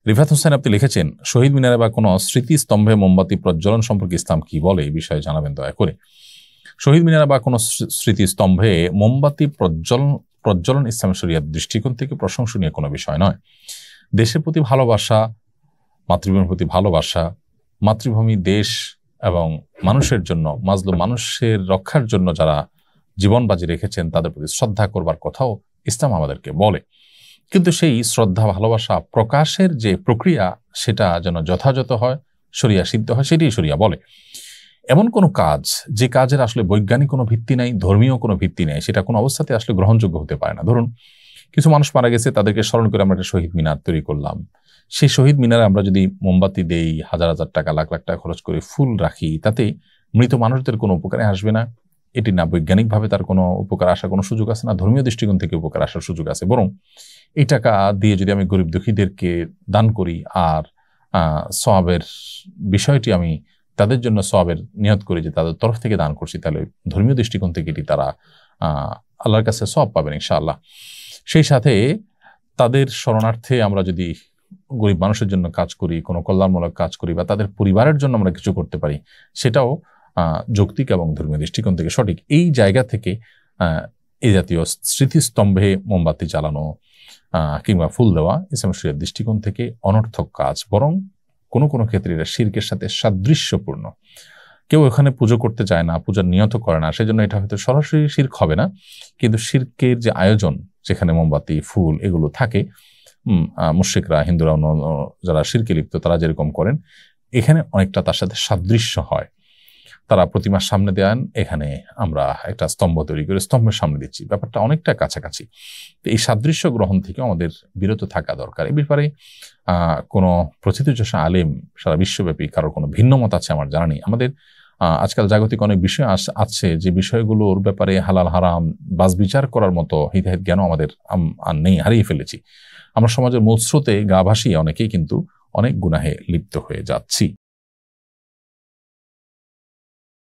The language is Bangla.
রিফাত হোসেন আপনি লিখেছেন, শহীদ মিনারে বা কোনো স্মৃতিস্তম্ভে মোমবাতি প্রজ্বলন সম্পর্কে ইসলাম কি বলে, এই বিষয়ে জানাবেন দয়া করে। শহীদ মিনারে বা কোনো স্মৃতিস্তম্ভে মোমবাতি প্রজ্বলন ইসলাম শরিয়ার দৃষ্টিকোণ থেকে প্রশংসনীয় কোনো বিষয় নয়। দেশের প্রতি ভালোবাসা, মাতৃভূমির প্রতি ভালোবাসা, মাতৃভূমি, দেশ এবং মানুষের জন্য, মাজলুম মানুষের রক্ষার জন্য যারা জীবন বাজি রেখেছেন তাদের প্রতি শ্রদ্ধা করবার কথাও ইসলাম আমাদেরকে বলে। কিন্তু সেই শ্রদ্ধা ভালোবাসা প্রকাশের যে প্রক্রিয়া সেটা যেন যথাযথ হয়, শরিয়া সিদ্ধ হয়, সেটাই শরিয়া বলে। এমন কোনো কাজ যে কাজের আসলে বৈজ্ঞানিক কোনো ভিত্তি নাই, ধর্মীয় কোনো ভিত্তি নেই, সেটা কোনো অবস্থাতে আসলে গ্রহণযোগ্য হতে পারে না। ধরুন কিছু মানুষ মারা গেছে, তাদেরকে স্মরণ করে আমরা একটা শহীদ মিনার তৈরি করলাম। সেই শহীদ মিনারে আমরা যদি মোমবাতি দেই, হাজার হাজার টাকা, লাখ লাখ টাকা খরচ করে ফুল রাখি, তাতে মৃত মানুষদের কোনো উপকারে আসবে না। এটি না বৈজ্ঞানিকভাবে তার কোনো উপকার আসার কোনো সুযোগ আছে, না ধর্মীয় দৃষ্টিকোণ থেকে উপকার আসার সুযোগ আছে। বরং এই টাকা দিয়ে যদি আমি গরিব দুঃখীদেরকে দান করি আর সওয়াবের বিষয়টি আমি তাদের জন্য সওয়াবের নিয়ত করি যে তাদের তরফ থেকে দান করছি, তাহলে ধর্মীয় দৃষ্টিকোণ থেকে এটি তারা আল্লাহর কাছে সওয়াব পাবেন ইনশাআল্লাহ। সেই সাথে তাদের শরণার্থে আমরা যদি গরিব মানুষের জন্য কাজ করি, কোনো কল্যাণমূলক কাজ করি, বা তাদের পরিবারের জন্য আমরা কিছু করতে পারি, সেটাও যৌক্তিক এবং ধর্মীয় দৃষ্টিকোণ থেকে সঠিক। এই জায়গা থেকে এই জাতীয় স্মৃতিস্তম্ভে মোমবাতি জ্বালানো কিংবা ফুল দেওয়া ইসলাম শরিয়ার দৃষ্টিকোণ থেকে অনর্থক কাজ, বরং কোনো কোনো ক্ষেত্রে এটা শিরকের সাথে সাদৃশ্যপূর্ণ। কেউ এখানে পুজো করতে চায় না, পূজার নিয়ত করে না, সেজন্য এটা হয়তো সরাসরি শিরক হবে না, কিন্তু শিরকের যে আয়োজন, যেখানে মোমবাতি, ফুল এগুলো থাকে, মুশরিকরা, হিন্দুরা, যারা শিরকে লিপ্ত তারা যেরকম করেন, এখানে অনেকটা তার সাথে সাদৃশ্য হয়। তারা প্রতিমার সামনে দেন, এখানে আমরা একটা স্তম্ভ তৈরি করে স্তম্ভের সামনে দিচ্ছি, ব্যাপারটা অনেকটা কাছাকাছি। তো এই সাদৃশ্য গ্রহণ থেকে আমাদের বিরত থাকা দরকার। এই ব্যাপারে কোনো প্রথিতযশা আলেম সারা বিশ্বব্যাপী কারোর কোনো ভিন্ন মত আছে আমার জানা নেই। আমাদের আজকাল জাগতিক অনেক বিষয় আছে যে বিষয়গুলোর ব্যাপারে হালাল হারাম বাজ বিচার করার মতো হিতাহিত জ্ঞানও আমাদের আর নেই, হারিয়ে ফেলেছি। আমরা সমাজের মূল স্রোতে গা ভাসিয়ে অনেকেই কিন্তু অনেক গুনাহে লিপ্ত হয়ে যাচ্ছি।